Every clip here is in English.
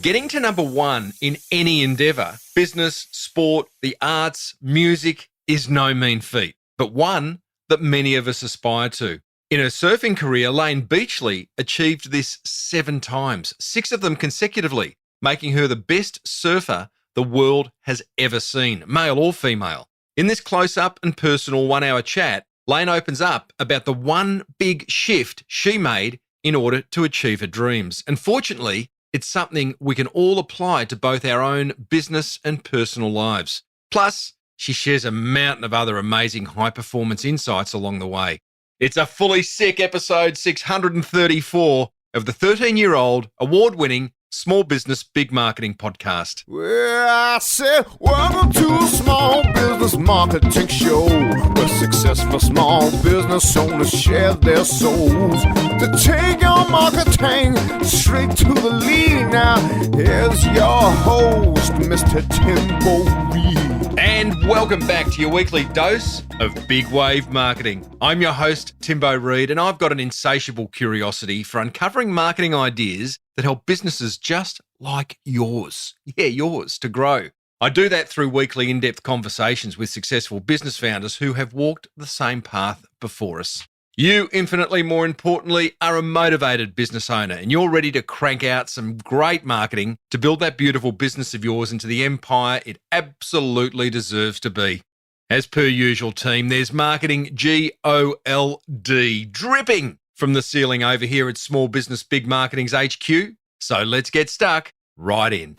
Getting to number one in any endeavour, business, sport, the arts, music, is no mean feat, but one that many of us aspire to. In her surfing career, Layne Beachley achieved this 7 times, 6 of them consecutively, making her the best surfer the world has ever seen, male or female. In this close-up and personal 1-hour chat, Layne opens up about the one big shift she made in order to achieve her dreams. And fortunately, it's something we can all apply to both our own business and personal lives. Plus, she shares a mountain of other amazing high-performance insights along the way. It's a fully sick episode 634 of the 13-year-old, award-winning Small Business Big Marketing podcast. Well, I said, welcome to a small business marketing show where successful small business owners share their souls to take your marketing straight to the lead. Now, here's your host, Mr. Timbo Reid. And welcome back to your weekly dose of Big Wave Marketing. I'm your host, Timbo Reid, and I've got an insatiable curiosity for uncovering marketing ideas that help businesses just like yours. Yeah, yours, to grow. I do that through weekly in-depth conversations with successful business founders who have walked the same path before us. You, infinitely more importantly, are a motivated business owner and you're ready to crank out some great marketing to build that beautiful business of yours into the empire it absolutely deserves to be. As per usual, team, there's marketing GOLD dripping from the ceiling over here at Small Business Big Marketing's HQ. So let's get stuck right in.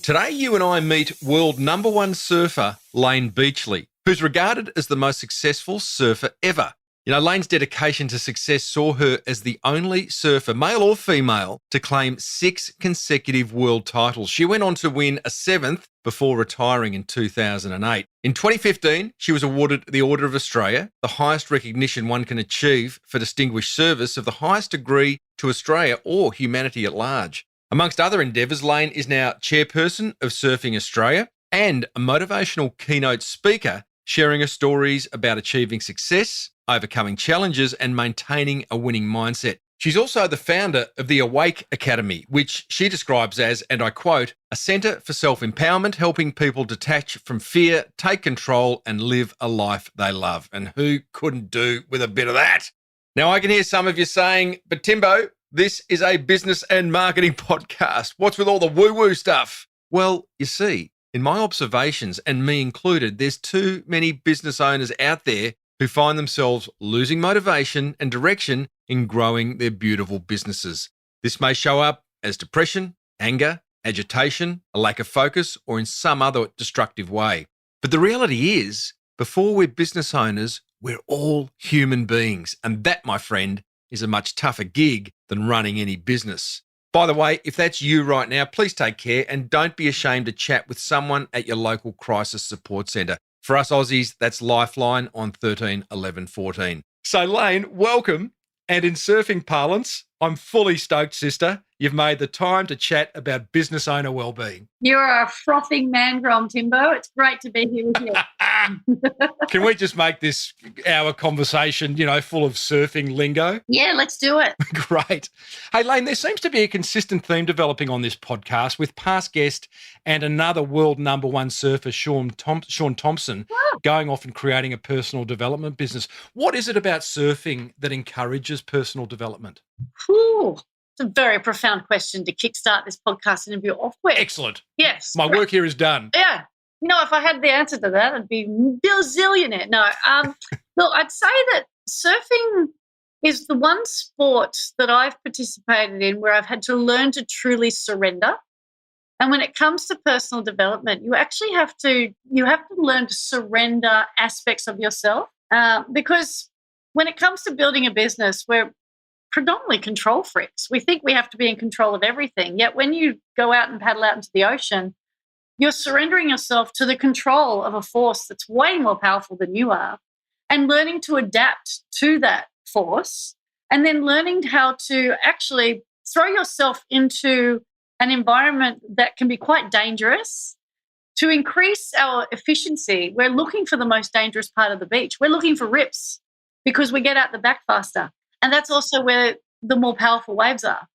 Today, you and I meet world number one surfer, Layne Beachley, who's regarded as the most successful surfer ever. You know, Layne's dedication to success saw her as the only surfer, male or female, to claim 6 consecutive world titles. She went on to win a 7th before retiring in 2008. In 2015, she was awarded the Order of Australia, the highest recognition one can achieve for distinguished service of the highest degree to Australia or humanity at large. Amongst other endeavours, Layne is now chairperson of Surfing Australia and a motivational keynote speaker, sharing her stories about achieving success, overcoming challenges, and maintaining a winning mindset. She's also the founder of the Awake Academy, which she describes as, and I quote, a centre for self-empowerment, helping people detach from fear, take control, and live a life they love. And who couldn't do with a bit of that? Now, I can hear some of you saying, but Timbo, this is a business and marketing podcast. What's with all the woo-woo stuff? Well, you see, in my observations, and me included, there's too many business owners out there who find themselves losing motivation and direction in growing their beautiful businesses. This may show up as depression, anger, agitation, a lack of focus, or in some other destructive way. But the reality is, before we're business owners, we're all human beings. And that, my friend, is a much tougher gig than running any business. By the way, if that's you right now, please take care and don't be ashamed to chat with someone at your local crisis support centre. For us Aussies, that's Lifeline on 13 11 14. So Layne, welcome. And in surfing parlance, I'm fully stoked, sister. You've made the time to chat about business owner wellbeing. You're a frothing man-grom, Timbo. It's great to be here with you. Can we just make this hour conversation, full of surfing lingo? Yeah, let's do it. Great. Hey, Layne, there seems to be a consistent theme developing on this podcast with past guest and another world number one surfer, Sean Thompson, going off and creating a personal development business. What is it about surfing that encourages personal development? Whew. It's a very profound question to kickstart this podcast interview off with. Excellent. Yes. My work here is done. Yeah. If I had the answer to that, I'd be bazillionaire. No. Look, I'd say that surfing is the one sport that I've participated in where I've had to learn to truly surrender. And when it comes to personal development, you actually have to learn to surrender aspects of yourself because when it comes to building a business, we're predominantly control freaks. We think we have to be in control of everything. Yet when you go out and paddle out into the ocean, you're surrendering yourself to the control of a force that's way more powerful than you are and learning to adapt to that force and then learning how to actually throw yourself into an environment that can be quite dangerous. To increase our efficiency, we're looking for the most dangerous part of the beach. We're looking for rips because we get out the back faster. And that's also where the more powerful waves are.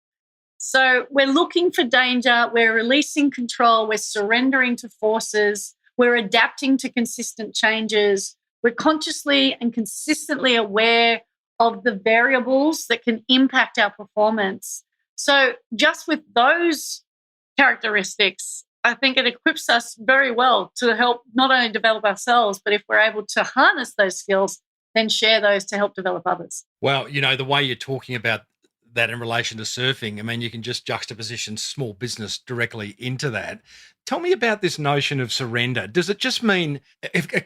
So we're looking for danger, we're releasing control, we're surrendering to forces, we're adapting to consistent changes, we're consciously and consistently aware of the variables that can impact our performance. So just with those characteristics, I think it equips us very well to help not only develop ourselves, but if we're able to harness those skills, then share those to help develop others. Well, the way you're talking about that in relation to surfing, I mean, you can just juxtaposition small business directly into that. Tell me about this notion of surrender. Does it just mean,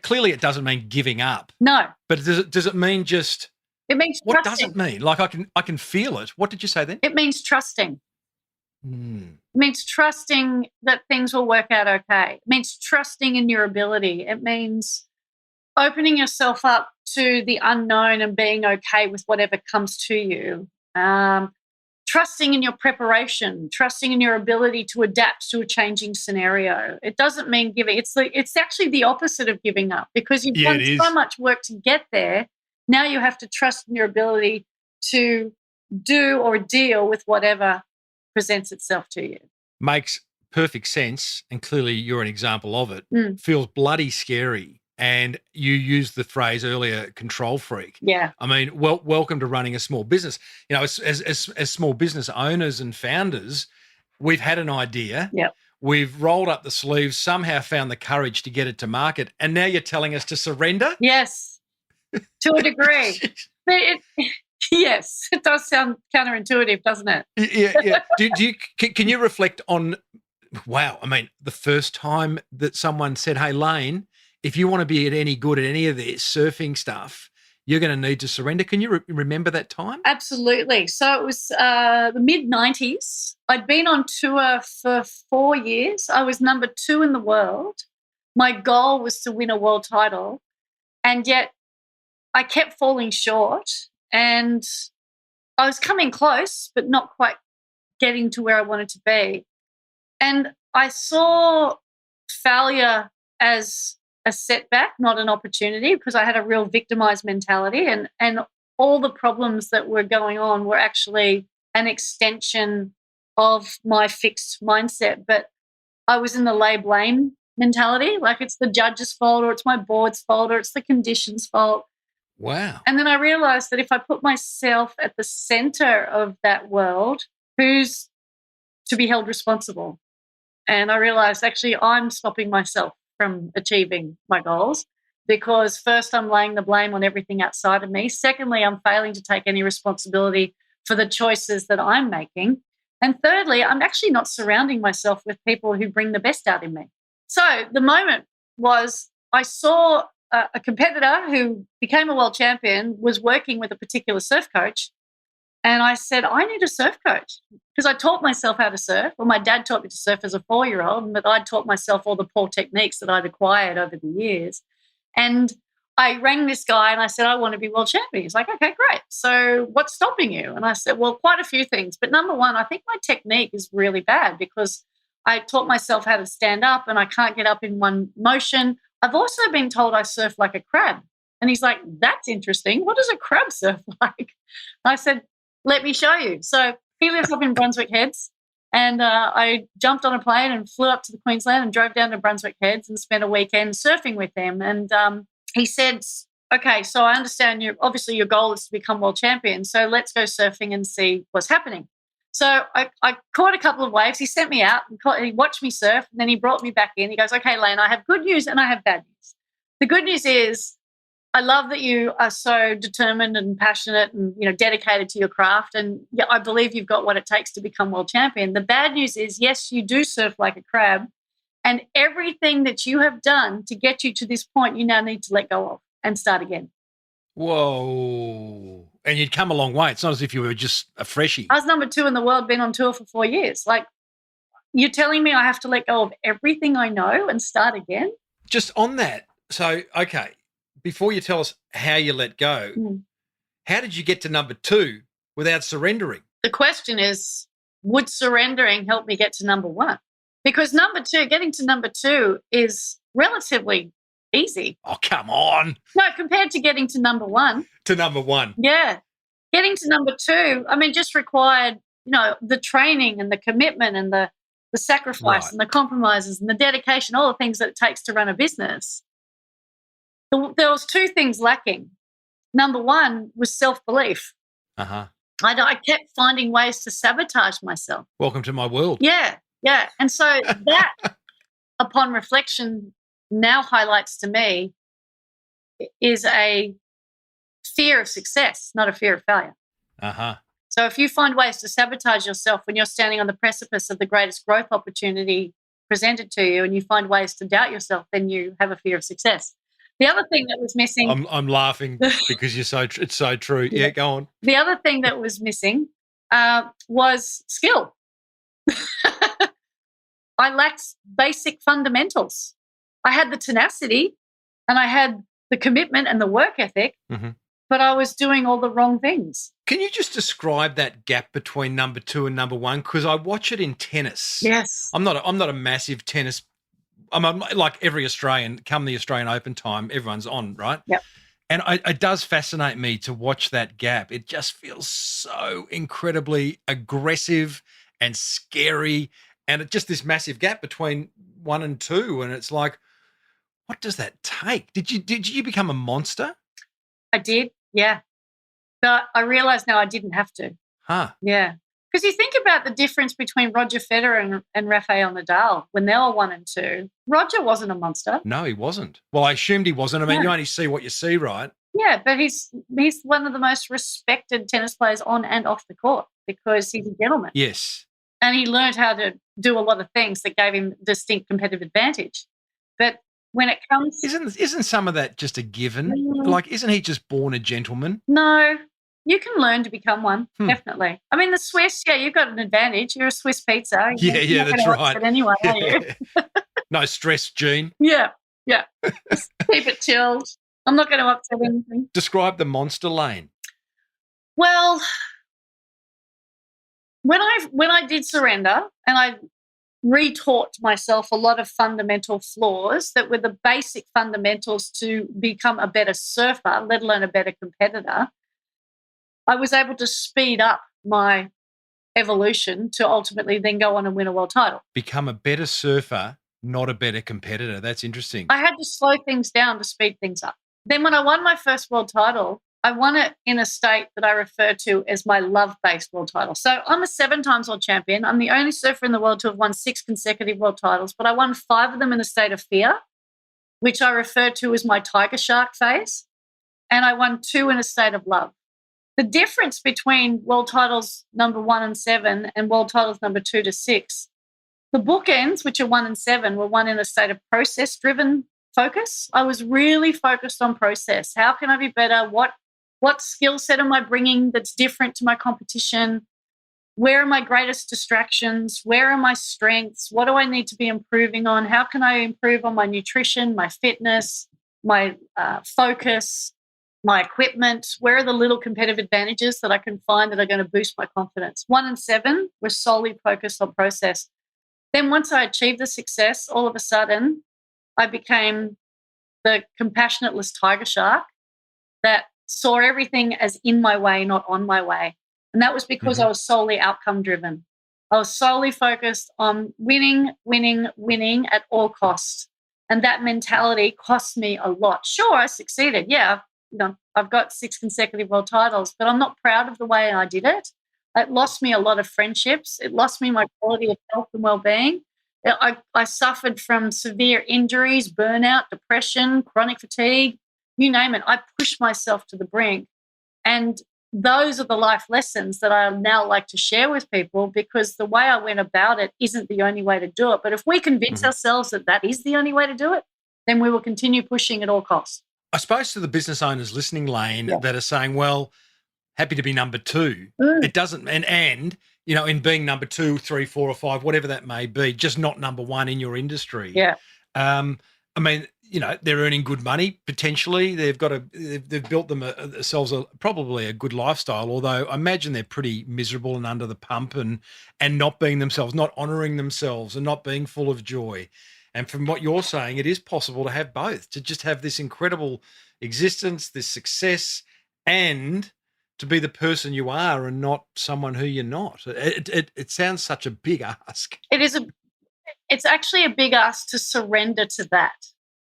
clearly it doesn't mean giving up. No. But does it mean just, it means what trusting. does it mean? Like I can feel it. What did you say then? It means trusting. Mm. It means trusting that things will work out okay. It means trusting in your ability. It means opening yourself up to the unknown and being okay with whatever comes to you. Trusting in your preparation, trusting in your ability to adapt to a changing scenario. It doesn't mean giving. It's actually the opposite of giving up, because you've done so much work to get there. Now you have to trust in your ability to do or deal with whatever presents itself to you. Makes perfect sense, and clearly you're an example of it. Feels bloody scary. And you used the phrase earlier, control freak. Yeah. I mean, welcome to running a small business. As small business owners and founders, we've had an idea. Yep. We've rolled up the sleeves, somehow found the courage to get it to market, and now you're telling us to surrender? Yes, to a degree. Yes, it does sound counterintuitive, doesn't it? Yeah. Can you reflect on, wow, I mean, the first time that someone said, hey, Layne, if you want to be any good at any of this surfing stuff, you're going to need to surrender. Can you remember that time? Absolutely. So it was the mid-90s. I'd been on tour for 4 years. I was number 2 in the world. My goal was to win a world title, and yet I kept falling short, and I was coming close, but not quite getting to where I wanted to be. And I saw failure as a setback, not an opportunity, because I had a real victimized mentality, and all the problems that were going on were actually an extension of my fixed mindset. But I was in the lay blame mentality, like it's the judge's fault, or it's my board's fault, or it's the conditions' fault. Wow. And then I realized that if I put myself at the center of that world, who's to be held responsible? And I realized actually I'm stopping myself from achieving my goals, because first I'm laying the blame on everything outside of me. Secondly, I'm failing to take any responsibility for the choices that I'm making. And thirdly, I'm actually not surrounding myself with people who bring the best out in me. So the moment was I saw a competitor who became a world champion was working with a particular surf coach. And I said, I need a surf coach, because I taught myself how to surf. Well, my dad taught me to surf as a 4-year-old, but I taught myself all the poor techniques that I'd acquired over the years. And I rang this guy and I said, I want to be world champion. He's like, okay, great. So what's stopping you? And I said, well, quite a few things. But number one, I think my technique is really bad, because I taught myself how to stand up and I can't get up in one motion. I've also been told I surf like a crab. And he's like, that's interesting. What does a crab surf like? I said, let me show you. So he lives up in Brunswick Heads, and I jumped on a plane and flew up to the Queensland and drove down to Brunswick Heads and spent a weekend surfing with him. And he said, okay, so I understand obviously your goal is to become world champion, so let's go surfing and see what's happening. So I caught a couple of waves. He sent me out and he watched me surf, and then he brought me back in. He goes, okay, Layne, I have good news and I have bad news. The good news is I love that you are so determined and passionate and, dedicated to your craft. And yeah, I believe you've got what it takes to become world champion. The bad news is, yes, you do surf like a crab, and everything that you have done to get you to this point, you now need to let go of and start again. Whoa. And you'd come a long way. It's not as if you were just a freshie. I was number 2 in the world, been on tour for 4 years. Like, you're telling me I have to let go of everything I know and start again? Just on that. So, okay. Before you tell us how you let go, how did you get to number 2 without surrendering? The question is, would surrendering help me get to number 1? Because getting to number 2 is relatively easy. Oh, come on. No, compared to getting to number 1. To number 1. Yeah. Getting to number 2, I mean, just required, the training and the commitment and the sacrifice Right. and the compromises and the dedication, all the things that it takes to run a business. There was 2 things lacking. Number 1 was self-belief. Uh-huh. I kept finding ways to sabotage myself. Welcome to my world. Yeah. And so that, upon reflection, now highlights to me is a fear of success, not a fear of failure. Uh-huh. So if you find ways to sabotage yourself when you're standing on the precipice of the greatest growth opportunity presented to you, and you find ways to doubt yourself, then you have a fear of success. The other thing that was missing... I'm laughing because it's so true. Yeah, go on. The other thing that was missing was skill. I lacked basic fundamentals. I had the tenacity and I had the commitment and the work ethic, but I was doing all the wrong things. Can you just describe that gap between number 2 and number 1? Because I watch it in tennis. Yes. I'm not a massive tennis. Like every Australian, come the Australian Open time, everyone's on, right? Yep. And it does fascinate me to watch that gap. It just feels so incredibly aggressive and scary, and it's just this massive gap between 1 and 2. And it's like, what does that take? Did you become a monster? I did, yeah. But I realize now I didn't have to. Huh. Yeah. Because you think about the difference between Roger Federer and Rafael Nadal when they were 1 and 2. Roger wasn't a monster. No, he wasn't. Well, I assumed he wasn't. I mean, you only see what you see, right? Yeah, but he's one of the most respected tennis players on and off the court because he's a gentleman. Yes. And he learned how to do a lot of things that gave him distinct competitive advantage. But when it comes... Isn't some of that just a given? Like, isn't he just born a gentleman? No. You can learn to become one, definitely. I mean, the Swiss, you've got an advantage. You're a Swiss pizza. Yeah, that's right. But anyway, are you? No stress, Gene. Yeah. Just keep it chilled. I'm not going to upset anything. Describe the monster, Layne. Well, when I did surrender and I retaught myself a lot of fundamental flaws that were the basic fundamentals to become a better surfer, let alone a better competitor, I was able to speed up my evolution to ultimately then go on and win a world title. Become a better surfer, not a better competitor. That's interesting. I had to slow things down to speed things up. Then when I won my first world title, I won it in a state that I refer to as my love-based world title. So I'm a 7 times world champion. I'm the only surfer in the world to have won 6 consecutive world titles, but I won 5 of them in a state of fear, which I refer to as my tiger shark phase. And I won 2 in a state of love. The difference between world titles number 1 and 7 and world titles number 2 to 6, the bookends, which are 1 and 7, were won in a state of process-driven focus. I was really focused on process. How can I be better? What skill set am I bringing that's different to my competition? Where are my greatest distractions? Where are my strengths? What do I need to be improving on? How can I improve on my nutrition, my fitness, my focus, my equipment? Where are the little competitive advantages that I can find that are going to boost my confidence? 1 and 7 were solely focused on process. Then once I achieved the success, all of a sudden, I became the compassionateless tiger shark that saw everything as in my way, not on my way. And that was because I was solely outcome driven. I was solely focused on winning at all costs. And that mentality cost me a lot. Sure, I succeeded. Yeah, I've got 6 consecutive world titles, but I'm not proud of the way I did it. It lost me a lot of friendships. It lost me my quality of health and well-being. I suffered from severe injuries, burnout, depression, chronic fatigue, you name it. I pushed myself to the brink. And those are the life lessons that I now like to share with people, because the way I went about it isn't the only way to do it. But if we convince ourselves that that is the only way to do it, then we will continue pushing at all costs. I suppose to the business owners listening, Layne, that are saying, well, happy to be number 2. It doesn't, and in being number 2, 3, 4, or 5, whatever that may be, just not number 1 in your industry. Yeah. I mean, they're earning good money potentially. They've built themselves probably a good lifestyle. Although I imagine they're pretty miserable and under the pump, and not being themselves, not honouring themselves, and not being full of joy. And from what you're saying, it is possible to have both, to just have this incredible existence, this success, and to be the person you are and not someone who you're not. It sounds such a big ask. It's actually a big ask to surrender to that.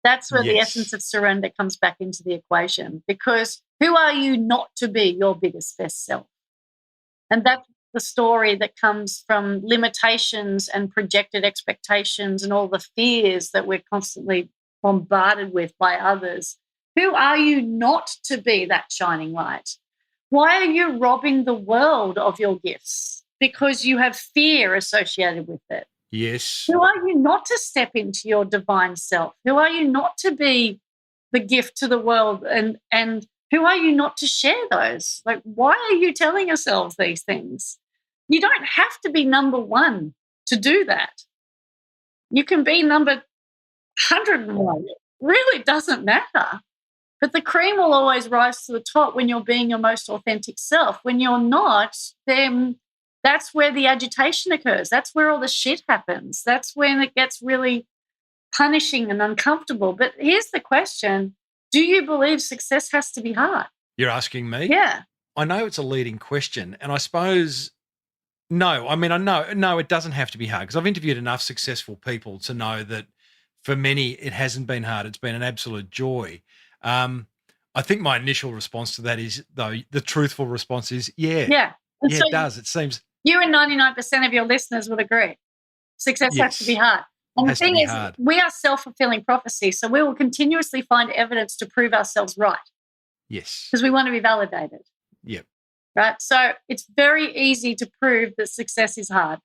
That's where the essence of surrender comes back into the equation, because who are you not to be your biggest best self? And that's the story that comes from limitations and projected expectations and all the fears that we're constantly bombarded with by others. Who are you not to be that shining light? Why are you robbing the world of your gifts? Because you have fear associated with it. Yes. Who are you not to step into your divine self? Who are you not to be the gift to the world? And who are you not to share those? Like, why are you telling yourselves these things? You don't have to be number one to do that. You can be number 101. It really doesn't matter. But the cream will always rise to the top when you're being your most authentic self. When you're not, then that's where the agitation occurs. That's where all the shit happens. That's when it gets really punishing and uncomfortable. But here's the question. Do you believe success has to be hard? You're asking me? Yeah. I know it's a leading question, and I suppose no. I mean, I know no, it doesn't have to be hard, because I've interviewed enough successful people to know that for many it hasn't been hard. It's been an absolute joy. I think my initial response to that is, though, the truthful response is, yeah. Yeah. And yeah, so it does. It seems you and 99% of your listeners would agree. Success has to be hard. And the thing is, we are self-fulfilling prophecy, so we will continuously find evidence to prove ourselves right. Yes. Because we want to be validated. Yep. Right? So it's very easy to prove that success is hard.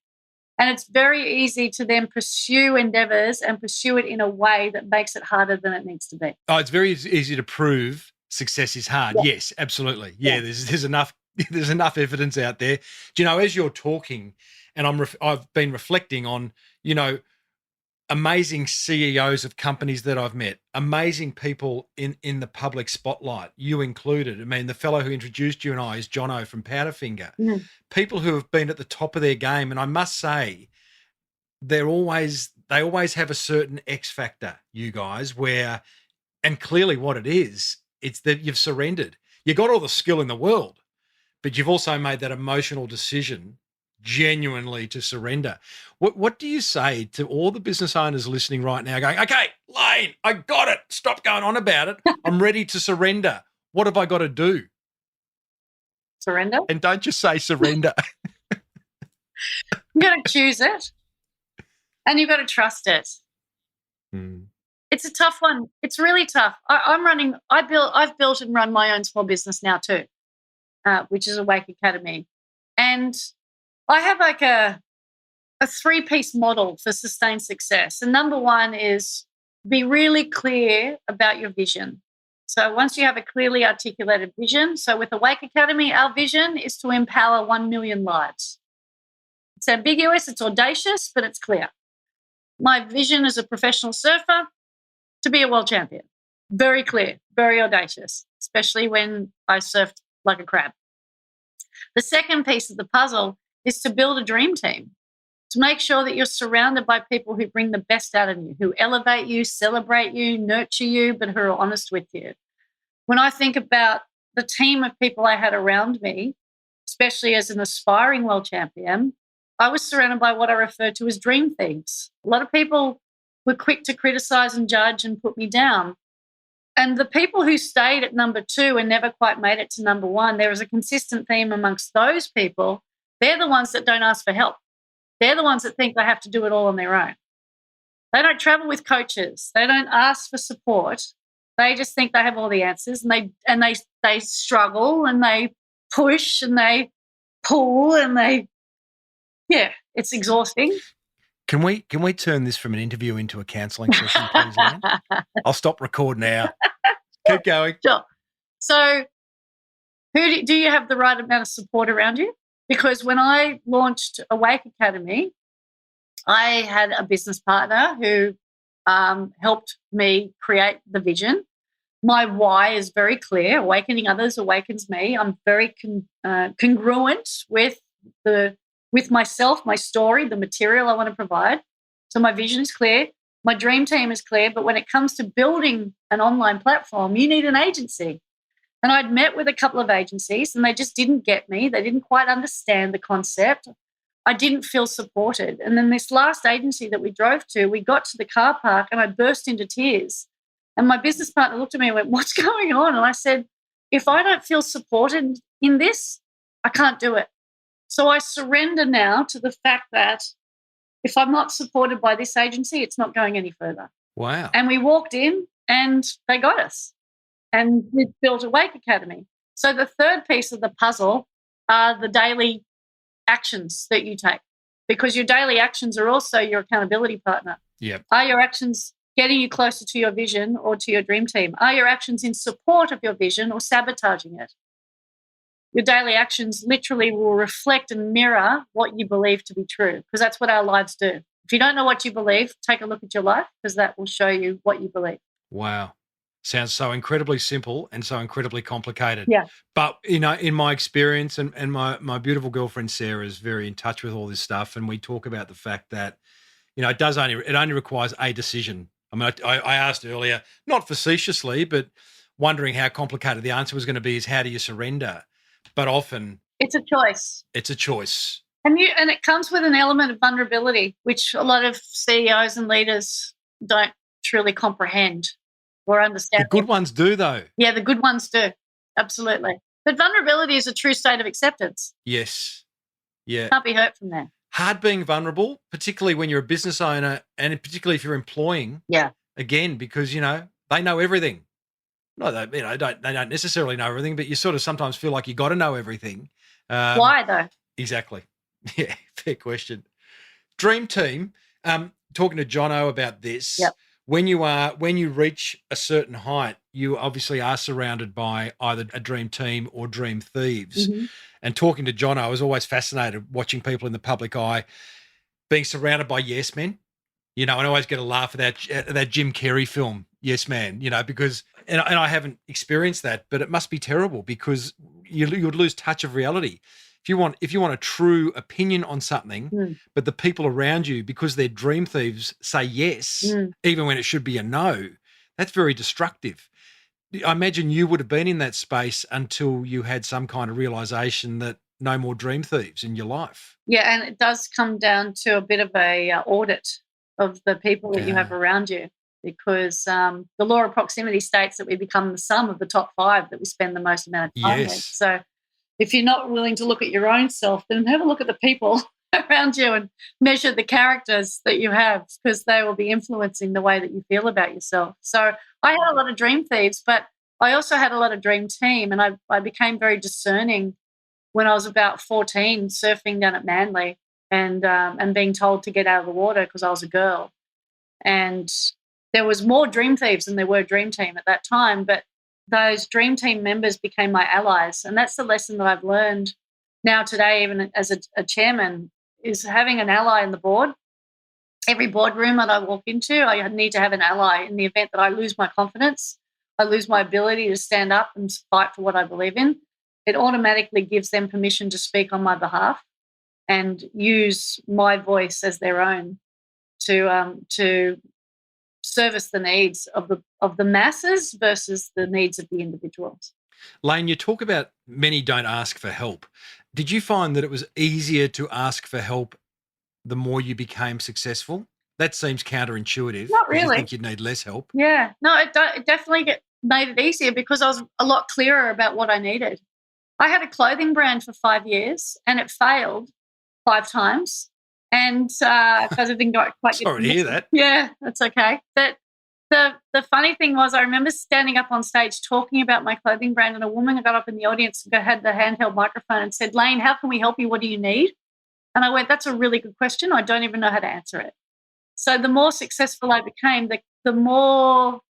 And it's very easy to then pursue endeavors and pursue it in a way that makes it harder than it needs to be. Oh, it's very easy to prove success is hard. Yeah. Yes, absolutely. Yeah, there's enough evidence out there. Do you know, as you're talking, and I've been reflecting on, you know, amazing CEOs of companies that I've met, amazing people in the public spotlight, you included. I mean, the fellow who introduced you and I is Jono from Powderfinger. Mm. People who have been at the top of their game, and I must say, they always have a certain X factor, you guys, where, and clearly what it is, it's that you've surrendered. You got all the skill in the world, but you've also made that emotional decision genuinely to surrender. What do you say to all the business owners listening right now going, okay, Layne, I got it. Stop going on about it. I'm ready to surrender. What have I got to do? Surrender? And don't just say surrender. You got to choose it and you've got to trust it. Hmm. It's a tough one. It's really tough. I've built and run my own small business now too, which is Awake Academy. And I have like a 3-piece model for sustained success. And number one is be really clear about your vision. So once you have a clearly articulated vision, so with Awake Academy, our vision is to empower 1 million lives. It's ambiguous, it's audacious, but it's clear. My vision as a professional surfer, to be a world champion. Very clear, very audacious, especially when I surfed like a crab. The second piece of the puzzle is to build a dream team, to make sure that you're surrounded by people who bring the best out of you, who elevate you, celebrate you, nurture you, but who are honest with you. When I think about the team of people I had around me, especially as an aspiring world champion, I was surrounded by what I refer to as dream thieves. A lot of people were quick to criticize and judge and put me down. And the people who stayed at number 2 and never quite made it to number 1, there was a consistent theme amongst those people. They're the ones that don't ask for help. They're the ones that think they have to do it all on their own. They don't travel with coaches. They don't ask for support. They just think they have all the answers, and they struggle and they push and they pull and it's exhausting. Can we turn this from an interview into a counselling session, please, Layne? I'll stop record now. Keep going. Sure. So do you have the right amount of support around you? Because when I launched Awake Academy, I had a business partner who helped me create the vision. My why is very clear. Awakening others awakens me. I'm very congruent with myself, my story, the material I want to provide. So my vision is clear. My dream team is clear. But when it comes to building an online platform, you need an agency. And I'd met with a couple of agencies and they just didn't get me. They didn't quite understand the concept. I didn't feel supported. And then this last agency that we drove to, we got to the car park and I burst into tears. And my business partner looked at me and went, "What's going on?" And I said, "If I don't feel supported in this, I can't do it." So I surrender now to the fact that if I'm not supported by this agency, it's not going any further. Wow. And we walked in and they got us. And we built a Wake Academy. So the third piece of the puzzle are the daily actions that you take, because your daily actions are also your accountability partner. Yep. Are your actions getting you closer to your vision or to your dream team? Are your actions in support of your vision or sabotaging it? Your daily actions literally will reflect and mirror what you believe to be true, because that's what our lives do. If you don't know what you believe, take a look at your life, because that will show you what you believe. Wow. Sounds so incredibly simple and so incredibly complicated. Yeah. But, in my experience, and my beautiful girlfriend Sarah is very in touch with all this stuff, and we talk about the fact that, it only requires a decision. I mean, I asked earlier, not facetiously, but wondering how complicated the answer was going to be, is how do you surrender? But often it's a choice. It's a choice. And it comes with an element of vulnerability, which a lot of CEOs and leaders don't truly comprehend or understand. The good ones do, though. Yeah, the good ones do. Absolutely. But vulnerability is a true state of acceptance. Yes. Yeah. Can't be hurt from that. Hard being vulnerable, particularly when you're a business owner and particularly if you're employing. Yeah. Again, because, they know everything. No, they don't necessarily know everything, but you sort of sometimes feel like you got to know everything. Why, though? Exactly. Yeah, fair question. Dream team, talking to Jono about this. Yep. When you reach a certain height, you obviously are surrounded by either a dream team or dream thieves. Mm-hmm. And talking to Jono, I was always fascinated watching people in the public eye being surrounded by yes men. And I always get a laugh at that Jim Carrey film, Yes Man, because and I haven't experienced that, but it must be terrible because you would lose touch of reality. If you want a true opinion on something, but the people around you, because they're dream thieves, say yes, even when it should be a no, that's very destructive. I imagine you would have been in that space until you had some kind of realization that no more dream thieves in your life. Yeah, and it does come down to a bit of a audit of the people that you have around you, because the law of proximity states that we become the sum of the top 5 that we spend the most amount of time with. So if you're not willing to look at your own self, then have a look at the people around you and measure the characters that you have, because they will be influencing the way that you feel about yourself. So I had a lot of dream thieves, but I also had a lot of dream team, and I became very discerning when I was about 14, surfing down at Manly and being told to get out of the water because I was a girl. And there was more dream thieves than there were dream team at that time, but those dream team members became my allies. And that's the lesson that I've learned now today, even as a chairman, is having an ally in the board. Every boardroom that I walk into, I need to have an ally in the event that I lose my confidence, I lose my ability to stand up and fight for what I believe in. It automatically gives them permission to speak on my behalf and use my voice as their own to service the needs of the masses versus the needs of the individuals. Layne, you talk about many don't ask for help. Did you find that it was easier to ask for help the more you became successful? That seems counterintuitive. Not really. You think you'd need less help? Yeah. No, it definitely made it easier because I was a lot clearer about what I needed. I had a clothing brand for 5 years and it failed 5 times. And because I didn't quite get... Sorry to hear that. Yeah, that's okay. But the funny thing was I remember standing up on stage talking about my clothing brand, and a woman got up in the audience and had the handheld microphone and said, "Layne, how can we help you? What do you need?" And I went, "That's a really good question. I don't even know how to answer it." So the more successful I became, the more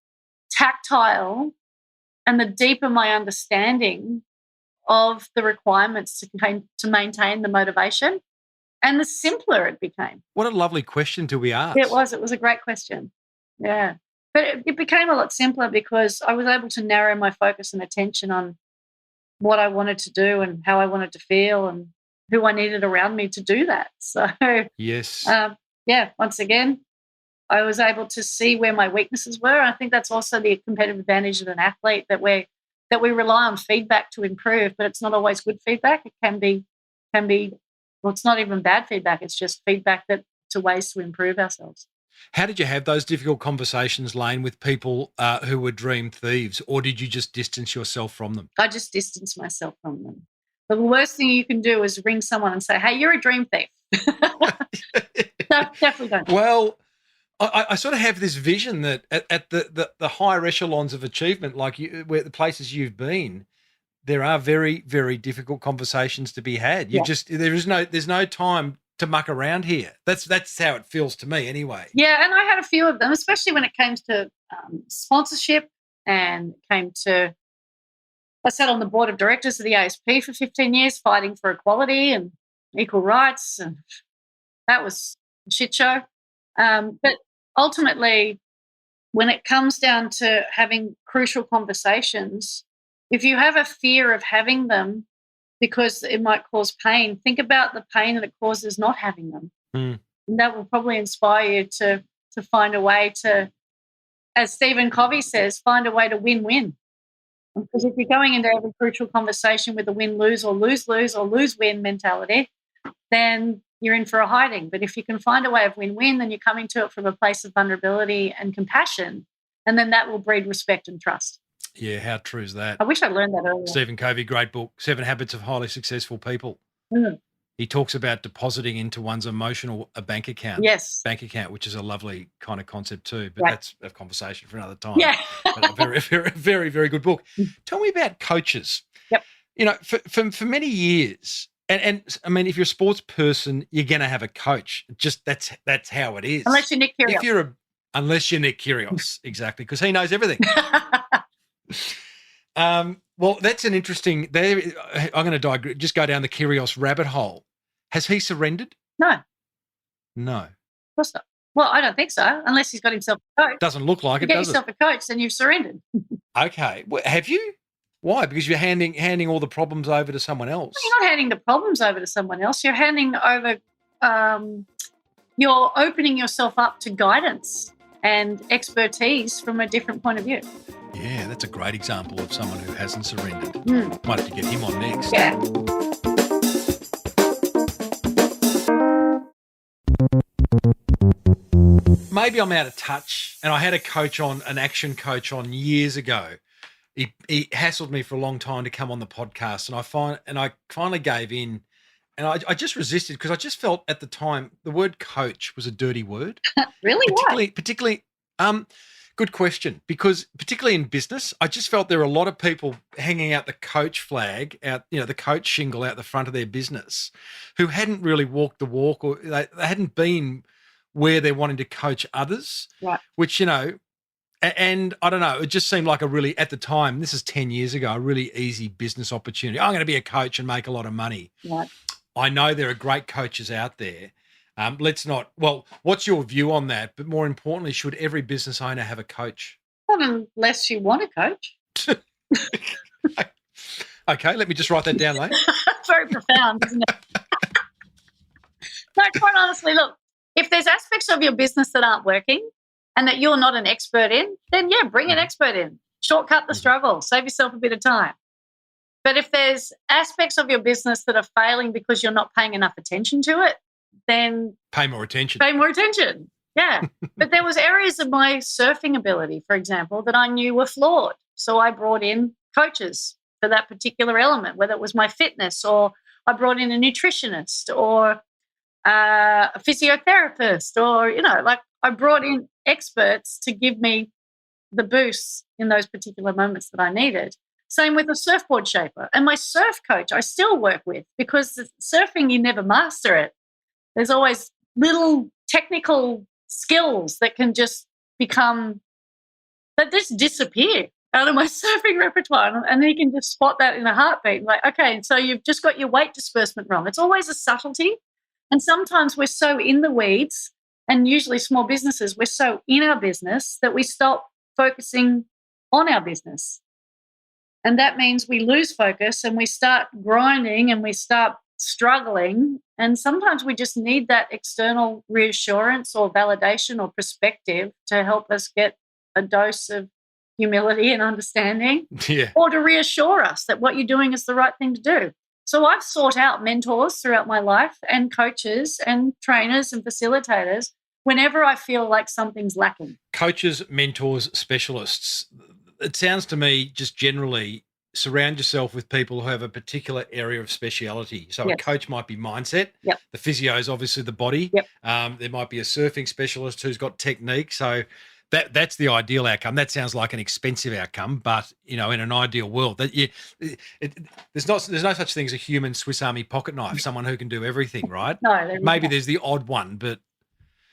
tactile and the deeper my understanding of the requirements to maintain the motivation, and the simpler it became. What a lovely question to be asked. It was a great question. Yeah. But it became a lot simpler because I was able to narrow my focus and attention on what I wanted to do and how I wanted to feel and who I needed around me to do that. So, yes. Once again, I was able to see where my weaknesses were. I think that's also the competitive advantage of an athlete, that we're that we rely on feedback to improve, but it's not always good feedback. It can be, well, it's not even bad feedback. It's just feedback to ways to improve ourselves. How did you have those difficult conversations, Layne, with people who were dream thieves, or did you just distance yourself from them? I just distance myself from them. But the worst thing you can do is ring someone and say, hey, you're a dream thief. No, definitely don't. Well, I sort of have this vision that at the higher echelons of achievement, like where the places you've been, there are very, very difficult conversations to be had. There's no time to muck around here. That's how it feels to me anyway. Yeah, and I had a few of them, especially when it came to sponsorship and came to, I sat on the board of directors of the ASP for 15 years fighting for equality and equal rights, and that was a shit show. But ultimately, when it comes down to having crucial conversations, if you have a fear of having them because it might cause pain, think about the pain that it causes not having them. Mm. And that will probably inspire you to find a way to, as Stephen Covey says, find a way to win-win. Because if you're going into every crucial conversation with a win-lose or lose-lose or lose-win mentality, then you're in for a hiding. But if you can find a way of win-win, then you're coming to it from a place of vulnerability and compassion, and then that will breed respect and trust. Yeah, how true is that? I wish I'd learned that earlier. Stephen Covey, great book, 7 Habits of Highly Successful People. Mm. He talks about depositing into one's emotional bank account. Yes. Bank account, which is a lovely kind of concept too, but Right. that's a conversation for another time. Yeah. But a very, very, very, very good book. Tell me about coaches. Yep. You know, for many years, and I mean, if you're a sports person, you're going to have a coach. Just that's how it is. Unless you're Nick Kyrgios. Unless you're Nick Kyrgios, exactly, because he knows everything. Well, that's an interesting. I'm going to just go down the Kyrgios rabbit hole. Has he surrendered? No. No. Of course not. Well, I don't think so, unless he's got himself a coach. Doesn't look like you it, get does yourself a coach, then you've surrendered. Okay. Well, have you? Why? Because you're handing all the problems over to someone else. You're not handing the problems over to someone else. You're handing over, you're opening yourself up to guidance and expertise from a different point of view. Yeah, that's a great example of someone who hasn't surrendered. Mm. Might have to get him on next. Yeah. Maybe I'm out of touch, and I had an action coach on years ago. He hassled me for a long time to come on the podcast, and I finally gave in, and I just resisted because I just felt at the time the word coach was a dirty word. Really? Particularly, good question, because particularly in business, I just felt there were a lot of people hanging out the coach flag, the coach shingle out the front of their business, who hadn't really walked the walk, or they hadn't been where they're wanting to coach others, right? Which, and I don't know, it just seemed like at the time, this is 10 years ago, a really easy business opportunity. I'm going to be a coach and make a lot of money. Right. I know there are great coaches out there. What's your view on that? But more importantly, should every business owner have a coach? Not unless you want a coach. Okay, let me just write that down, Layne. Very profound, isn't it? No, quite honestly, look, if there's aspects of your business that aren't working and that you're not an expert in, then yeah, bring an expert in. Shortcut the struggle, save yourself a bit of time. But if there's aspects of your business that are failing because you're not paying enough attention to it, then pay more attention. Yeah. But there was areas of my surfing ability, for example, that I knew were flawed. So I brought in coaches for that particular element, whether it was my fitness, or I brought in a nutritionist, or a physiotherapist, or, I brought in experts to give me the boosts in those particular moments that I needed. Same with a surfboard shaper. And my surf coach I still work with, because surfing, you never master it. There's always little technical skills that can just disappear out of my surfing repertoire. And he can just spot that in a heartbeat. Like, okay, so you've just got your weight disbursement wrong. It's always a subtlety. And sometimes we're so in the weeds, and usually small businesses, we're so in our business that we stop focusing on our business. And that means we lose focus and we start grinding and we start struggling. And sometimes we just need that external reassurance or validation or perspective to help us get a dose of humility and understanding, Yeah. or to reassure us that what you're doing is the right thing to do. So I've sought out mentors throughout my life and coaches and trainers and facilitators whenever I feel like something's lacking. Coaches, mentors, specialists. It sounds to me just generally surround yourself with people who have a particular area of speciality. So Yes. a coach might be mindset. Yep. The physio is obviously the body. Yep. There might be a surfing specialist who's got technique. So that's the ideal outcome. That sounds like an expensive outcome, but in an ideal world, there's no such thing as a human Swiss Army pocket knife, someone who can do everything, right? No, Maybe there's the odd one, but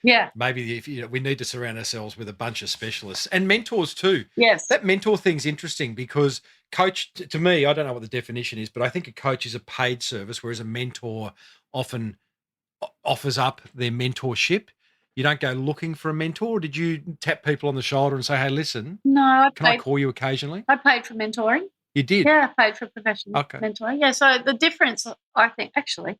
yeah, maybe we need to surround ourselves with a bunch of specialists and mentors too. yes, That mentor thing's interesting because coach, to me, I don't know what the definition is, but I think a coach is a paid service, whereas a mentor often offers up their mentorship. You don't go looking for a mentor. Did you tap people on the shoulder and say, "Hey, listen, no, can I call you occasionally?" I paid for mentoring. You did? Yeah, I paid for professional Okay. mentoring. Yeah, so the difference, I think, actually,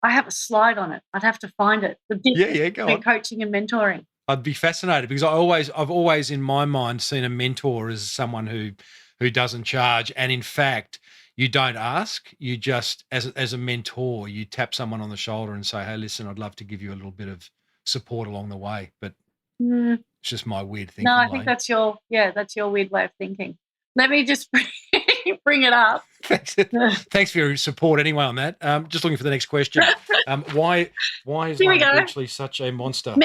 I have a slide on it. I'd have to find it. The difference Go between on. coaching and mentoring. I'd be fascinated because I've always in my mind seen a mentor as someone who doesn't charge, and in fact, you don't ask. You just as a mentor, you tap someone on the shoulder and say, "Hey, listen, I'd love to give you a little bit of support along the way." But it's just my weird thinking. No, I think that's your weird way of thinking. Let me just bring it up. Thanks for your support anyway on that. Just looking for the next question. Why is Layne Beachley such a monster?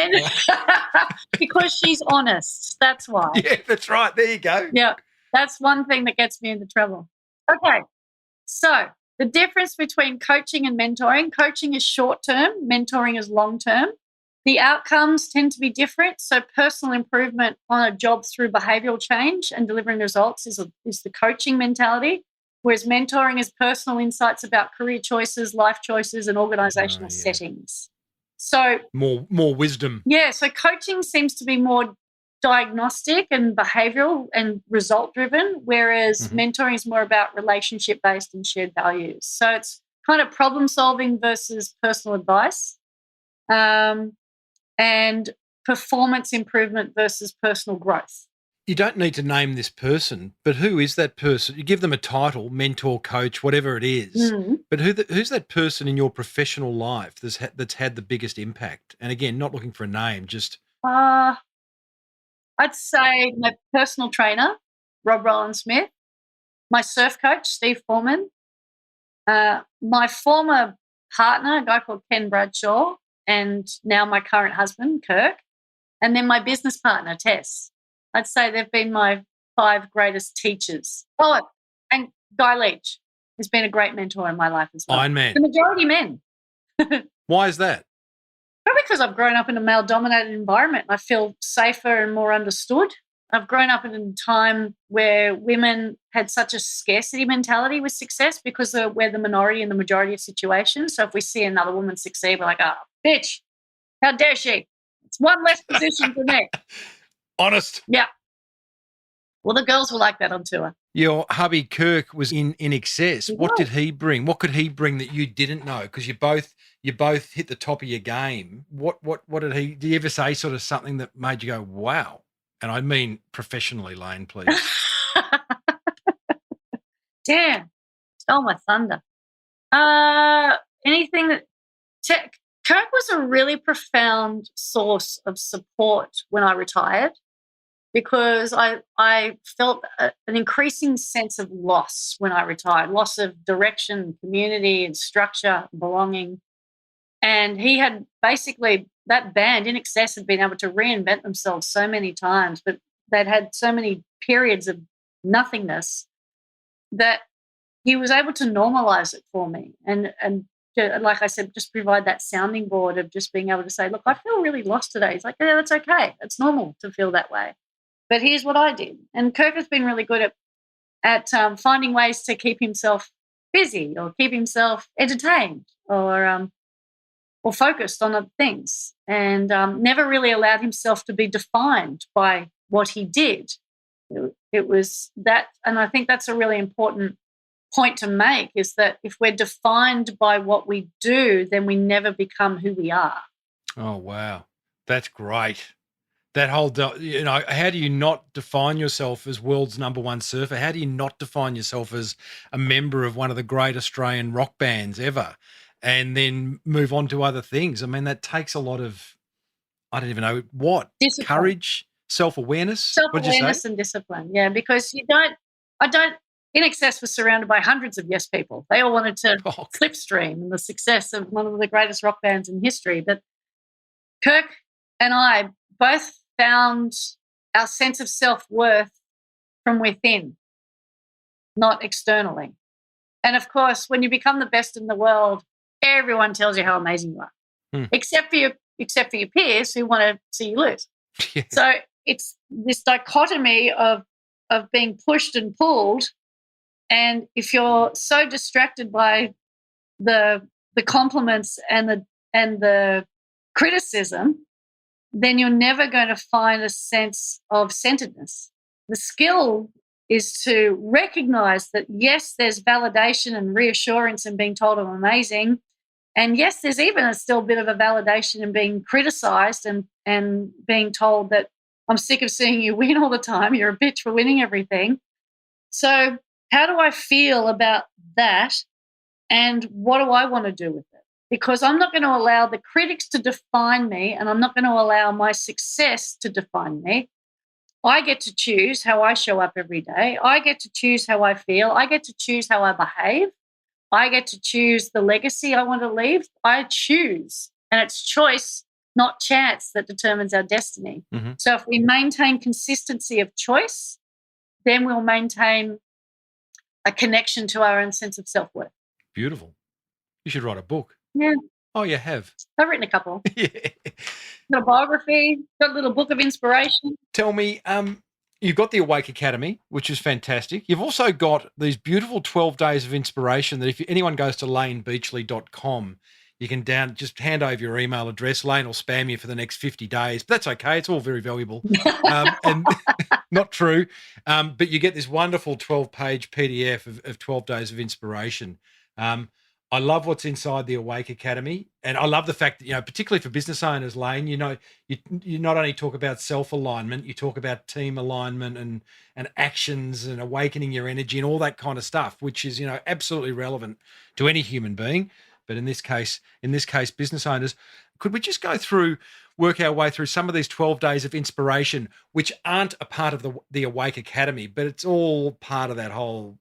Because she's honest. That's why. Yeah, that's right. There you go. Yeah, that's one thing that gets me into trouble. Okay, so the difference between coaching and mentoring: coaching is short term, mentoring is long term. The outcomes tend to be different. So personal improvement on a job through behavioural change and delivering results is the coaching mentality, whereas mentoring is personal insights about career choices, life choices, and organisational settings. So more wisdom. Yeah, so coaching seems to be more diagnostic and behavioural and result driven, whereas mentoring is more about relationship based and shared values. So it's kind of problem solving versus personal advice. And performance improvement versus personal growth. You don't need to name this person, but who is that person? You give them a title, mentor, coach, whatever it is. But who's that person in your professional life that's had the biggest impact? And again, not looking for a name, just... I'd say my personal trainer, Rob Roland-Smith, my surf coach, Steve Foreman, my former partner, a guy called Ken Bradshaw, and now my current husband, Kirk, and then my business partner, Tess. I'd say they've been my 5 greatest teachers. Oh, and Guy Leach has been a great mentor in my life as well. Iron Man. The majority men. Why is that? Probably because I've grown up in a male-dominated environment and I feel safer and more understood. I've grown up in a time where women had such a scarcity mentality with success because we're the minority in the majority of situations. So if we see another woman succeed, we're like, oh, bitch, how dare she? It's one less position for me. Honest. Yeah. Well, the girls were like that on tour. Your hubby Kirk was in excess. What did he bring? What could he bring that you didn't know? Because you both hit the top of your game. What did he? Do you ever say sort of something that made you go, wow? And I mean professionally, Layne, please. Damn, stole my thunder. Anything that Kirk was a really profound source of support when I retired, because I felt an increasing sense of loss when I retired, loss of direction, community and structure, belonging. And he had basically, that band, In Excess, had been able to reinvent themselves so many times, but they'd had so many periods of nothingness that he was able to normalize it for me. And like I said, just provide that sounding board of just being able to say, look, I feel really lost today. He's like, yeah, that's okay. It's normal to feel that way. But here's what I did. And Kirk has been really good at finding ways to keep himself busy or keep himself entertained or focused on other things, and never really allowed himself to be defined by what he did. It was that, and I think that's a really important point to make, is that if we're defined by what we do, then we never become who we are. Oh, wow. That's great. That whole, how do you not define yourself as world's number one surfer? How do you not define yourself as a member of one of the great Australian rock bands ever and then move on to other things? I mean, that takes a lot of, I don't even know what, Discipline. courage, self-awareness. What'd you say? Self-awareness and discipline, yeah, because In Excess was surrounded by hundreds of yes people. They all wanted to slipstream in the success of one of the greatest rock bands in history. But Kirk and I both found our sense of self-worth from within, not externally. And of course, when you become the best in the world, everyone tells you how amazing you are, except for your peers who want to see you lose. Yeah. So it's this dichotomy of being pushed and pulled. And if you're so distracted by the compliments and the criticism, then you're never going to find a sense of centeredness. The skill is to recognize that, yes, there's validation and reassurance in being told I'm amazing. And yes, there's even still a bit of a validation in being criticized and being told that I'm sick of seeing you win all the time. You're a bitch for winning everything. So how do I feel about that? And what do I want to do with it? Because I'm not going to allow the critics to define me, and I'm not going to allow my success to define me. I get to choose how I show up every day. I get to choose how I feel. I get to choose how I behave. I get to choose the legacy I want to leave. I choose, and it's choice, not chance, that determines our destiny. Mm-hmm. So if we maintain consistency of choice, then we'll maintain a connection to our own sense of self-worth. Beautiful. You should write a book. Yeah. Oh, you have? I've written a couple. Yeah. Got a biography, got a little book of inspiration. Tell me, you've got the Awake Academy, which is fantastic. You've also got these beautiful 12 days of inspiration that if anyone goes to laynebeachley.com, you can just hand over your email address. Layne will spam you for the next 50 days. But that's okay. It's all very valuable. And not true. But you get this wonderful 12-page PDF of 12 days of inspiration. I love what's inside the Awake Academy. And I love the fact that, particularly for business owners, Layne, you not only talk about self-alignment, you talk about team alignment and actions and awakening your energy and all that kind of stuff, which is, absolutely relevant to any human being. But in this case, business owners, could we just work our way through some of these 12 days of inspiration, which aren't a part of the Awake Academy, but it's all part of that whole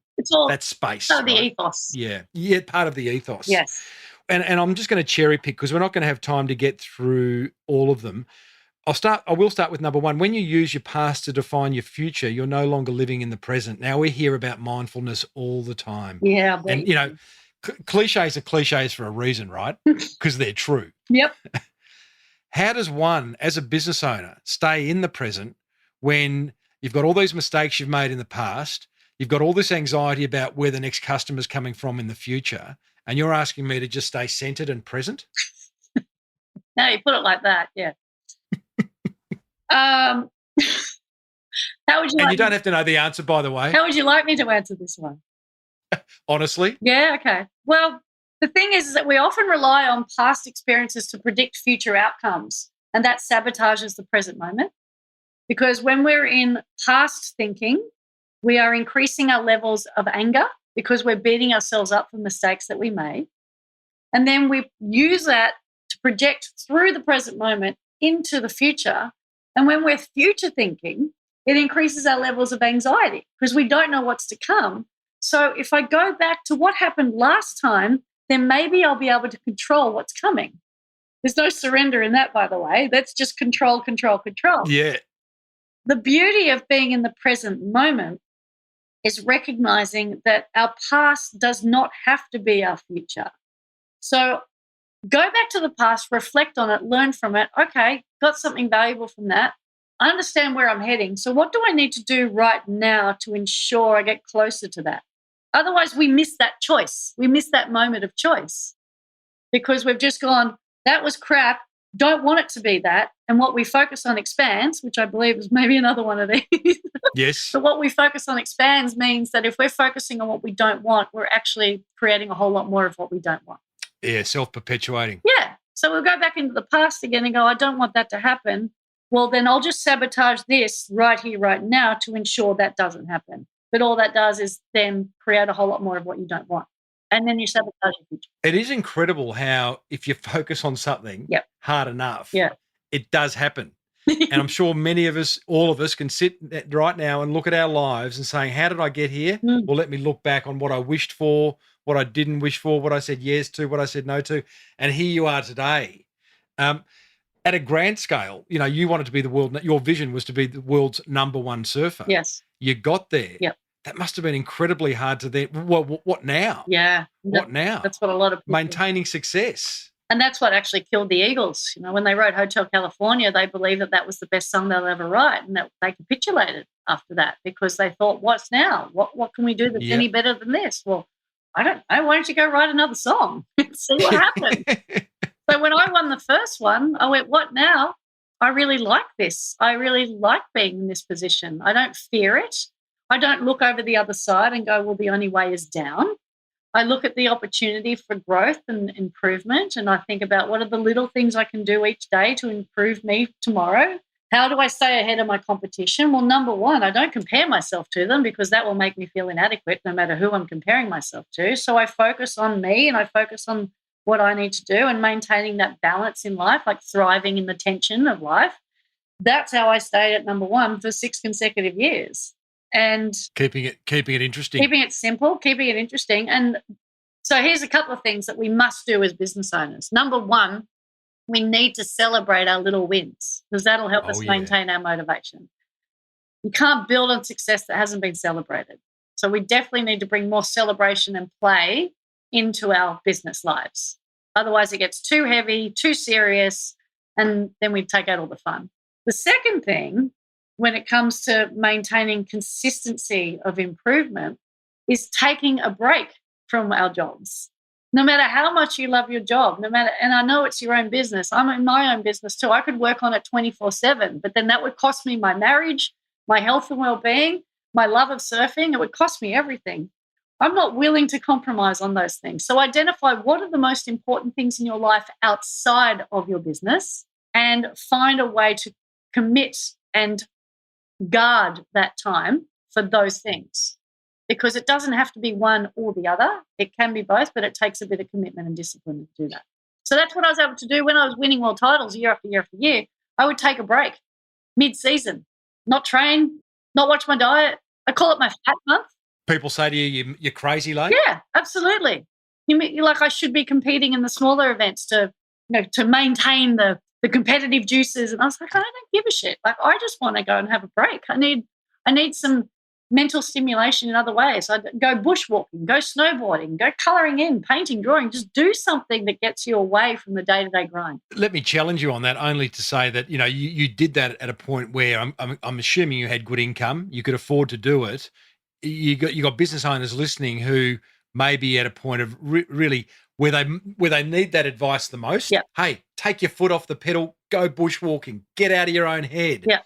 that space. Part of the ethos. Yeah, part of the ethos. Yes. And I'm just going to cherry pick because we're not going to have time to get through all of them. I will start with number one. When you use your past to define your future, you're no longer living in the present. Now we hear about mindfulness all the time. Yeah. And, cliches are cliches for a reason, right? Because they're true. Yep. How does one, as a business owner, stay in the present when you've got all these mistakes you've made in the past, you've got all this anxiety about where the next customer's coming from in the future, and you're asking me to just stay centered and present? No, you put it like that, yeah. How would you? And you don't have to know the answer, by the way. How would you like me to answer this one? Honestly? Yeah, okay. Well, the thing is that we often rely on past experiences to predict future outcomes, and that sabotages the present moment. Because when we're in past thinking, we are increasing our levels of anger because we're beating ourselves up for mistakes that we made. And then we use that to project through the present moment into the future. And when we're future thinking, it increases our levels of anxiety because we don't know what's to come. So if I go back to what happened last time, then maybe I'll be able to control what's coming. There's no surrender in that, by the way. That's just control, control, control. Yeah. The beauty of being in the present moment is recognizing that our past does not have to be our future. So go back to the past, reflect on it, learn from it. Okay, got something valuable from that. I understand where I'm heading. So what do I need to do right now to ensure I get closer to that? Otherwise, we miss that choice. We miss that moment of choice because we've just gone, that was crap. Don't want it to be that. And what we focus on expands, which I believe is maybe another one of these. Yes. But what we focus on expands means that if we're focusing on what we don't want, we're actually creating a whole lot more of what we don't want. Yeah, self-perpetuating. Yeah. So we'll go back into the past again and go, I don't want that to happen. well, then I'll just sabotage this right here, right now to ensure that doesn't happen. But all that does is then create a whole lot more of what you don't want. And then you sabotage your future. It is incredible how if you focus on something hard enough, it does happen. And I'm sure many of us, all of us, can sit right now and look at our lives and saying, how did I get here? Well, let me look back on what I wished for, what I didn't wish for, what I said yes to, what I said no to. And here you are today. At a grand scale, you know, you wanted to be the world, your vision was to be the world's number one surfer. Yes. You got there. Yep. That must have been incredibly hard to then. What now? Yeah. What now? That's what a lot of people maintaining success. And that's what actually killed the Eagles. You know, when they wrote Hotel California, they believed that that was the best song they'll ever write, and that they capitulated after that because they thought, what's now? What can we do that's any better than this? Well, I don't know. Why don't you go write another song and see what happens? So when I won the first one, I went, what now? I really like this. I really like being in this position. I don't fear it. I don't look over the other side and go, well, the only way is down. I look at the opportunity for growth and improvement, and I think about what are the little things I can do each day to improve me tomorrow. How do I stay ahead of my competition? Well, number one, I don't compare myself to them because that will make me feel inadequate no matter who I'm comparing myself to. So I focus on me and I focus on what I need to do and maintaining that balance in life, like thriving in the tension of life. That's how I stayed at number one for 6 consecutive years. And keeping it interesting. Keeping it simple, keeping it interesting. And so here's a couple of things that we must do as business owners. Number one, we need to celebrate our little wins because that'll help us maintain our motivation. You can't build on success that hasn't been celebrated. So we definitely need to bring more celebration and play into our business lives. Otherwise, it gets too heavy, too serious, and then we take out all the fun. The second thing, when it comes to maintaining consistency of improvement, is taking a break from our jobs. No matter how much you love your job, and I know it's your own business. I'm in my own business too. I could work on it 24/7, but then that would cost me my marriage, my health and well-being, my love of surfing. It would cost me everything. I'm not willing to compromise on those things. So identify what are the most important things in your life outside of your business and find a way to commit and guard that time for those things, because it doesn't have to be one or the other. It can be both, but it takes a bit of commitment and discipline to do that. So that's what I was able to do when I was winning world titles year after year after year. I would take a break mid-season, not train, not watch my diet. I call it my fat month. People say to you, you're crazy, Layne? Yeah, absolutely. You're like, I should be competing in the smaller events to maintain the competitive juices. And I was like, I don't give a shit. Like, I just want to go and have a break. I need some mental stimulation in other ways. I go bushwalking, go snowboarding, go colouring in, painting, drawing. Just do something that gets you away from the day-to-day grind. Let me challenge you on that, only to say that, you know, you did that at a point where I'm assuming you had good income. You could afford to do it. You got business owners listening who may be at a point of really where they need that advice the most. Yep. Hey, take your foot off the pedal, go bushwalking, get out of your own head. Yeah.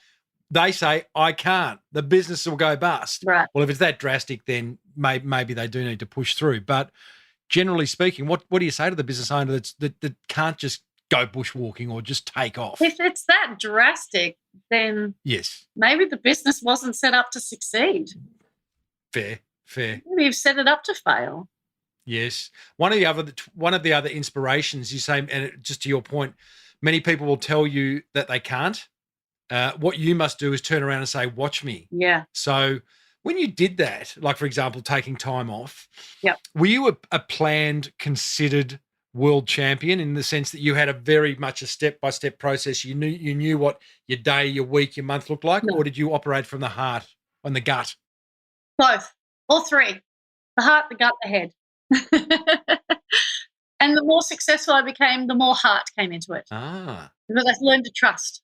They say, I can't. The business will go bust. Right. Well, if it's that drastic, then maybe they do need to push through. But generally speaking, what do you say to the business owner that can't just go bushwalking or just take off? If it's that drastic, then yes, maybe the business wasn't set up to succeed. Fair. Maybe you've set it up to fail. Yes. One of the other inspirations, you say, and just to your point, many people will tell you that they can't. What you must do is turn around and say, watch me. Yeah. So when you did that, like, for example, taking time off, yep. Were you a planned, considered world champion in the sense that you had a very much a step-by-step process? You knew what your day, your week, your month looked like, no. Or did you operate from the heart and the gut? Both. All three. The heart, the gut, the head. And the more successful I became, the more heart came into it. Because I learned to trust.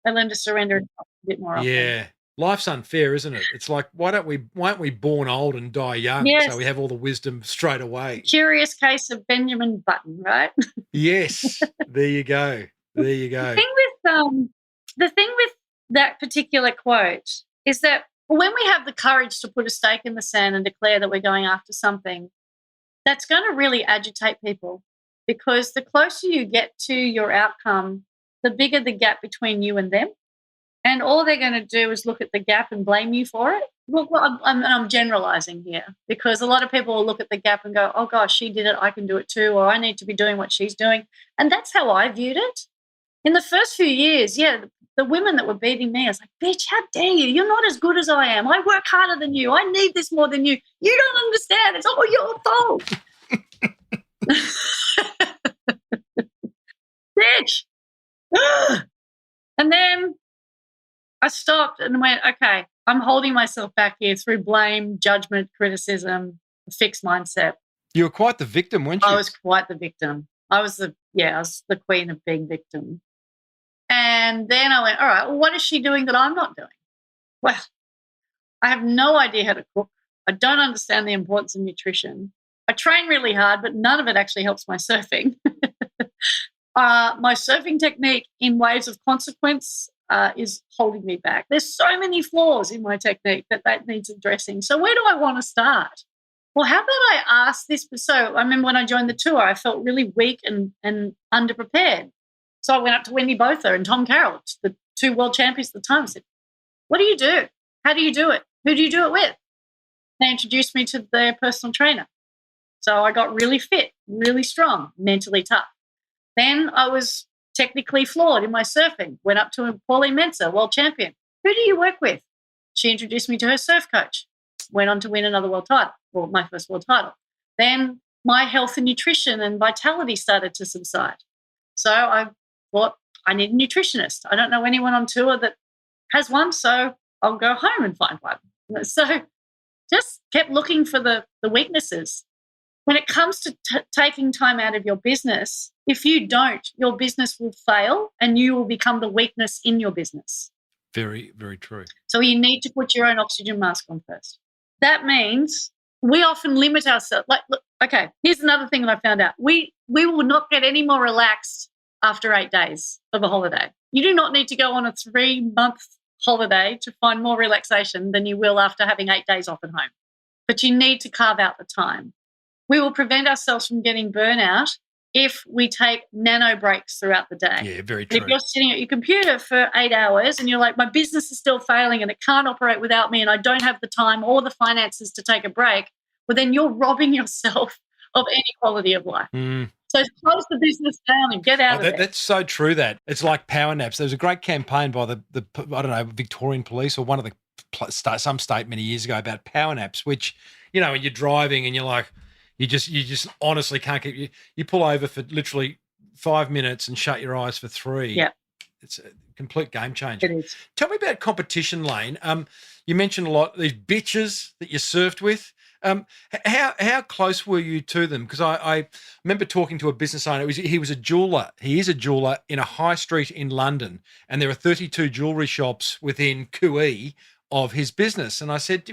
I learned to surrender a bit more often. Yeah. Life's unfair, isn't it? It's like, why aren't we born old and die young? Yes. So we have all the wisdom straight away. Curious case of Benjamin Button, right? Yes. There you go. The thing with that particular quote is that when we have the courage to put a stake in the sand and declare that we're going after something, that's going to really agitate people, because the closer you get to your outcome, the bigger the gap between you and them. and all they're going to do is look at the gap and blame you for it. Well, I'm generalizing here, because a lot of people will look at the gap and go, oh, gosh, she did it, I can do it too, or I need to be doing what she's doing. And that's how I viewed it. In the first few years, the women that were beating me, I was like, bitch, how dare you? You're not as good as I am. I work harder than you. I need this more than you. You don't understand. It's all your fault. Bitch. And then I stopped and went, okay, I'm holding myself back here through blame, judgment, criticism, a fixed mindset. You were quite the victim, weren't you? I was quite the victim. I was the queen of being victim. And then I went, all right, well, what is she doing that I'm not doing? Well, I have no idea how to cook. I don't understand the importance of nutrition. I train really hard, but none of it actually helps my surfing. My surfing technique in waves of consequence is holding me back. There's so many flaws in my technique that needs addressing. So where do I want to start? Well, how about I ask this? So I remember when I joined the tour, I felt really weak and underprepared. So I went up to Wendy Botha and Tom Carroll, the two world champions at the time. I said, what do you do? How do you do it? Who do you do it with? They introduced me to their personal trainer. So I got really fit, really strong, mentally tough. Then I was technically flawed in my surfing. Went up to Pauline Mensah, world champion. Who do you work with? She introduced me to her surf coach. Went on to win another world title, or my first world title. Then my health and nutrition and vitality started to subside. So I thought, I need a nutritionist. I don't know anyone on tour that has one, so I'll go home and find one. So just kept looking for the weaknesses. When it comes to taking time out of your business, if you don't, your business will fail and you will become the weakness in your business. Very, very true. So you need to put your own oxygen mask on first. That means we often limit ourselves. Like, look, okay, here's another thing that I found out. We will not get any more relaxed after 8 days of a holiday. You do not need to go on a 3-month holiday to find more relaxation than you will after having 8 days off at home. But you need to carve out the time. We will prevent ourselves from getting burnout if we take nano breaks throughout the day. Yeah, very true. If you're sitting at your computer for 8 hours and you're like, my business is still failing and it can't operate without me and I don't have the time or the finances to take a break, well, then you're robbing yourself of any quality of life. So close the business down and get out of there. That's so true. That it's like power naps. There was a great campaign by the I don't know, Victorian police or one of the some state many years ago about power naps, which, you know, when you're driving and you're like, you just honestly can't keep you pull over for literally 5 minutes and shut your eyes for 3. Yeah. It's a complete game changer. It is. Tell me about competition, Layne. You mentioned a lot these bitches that you surfed with. How close were you to them? Because I remember talking to a business owner. He was a jeweler. He is a jeweler in a high street in London, and there are 32 jewellery shops within Cooee of his business. And I said,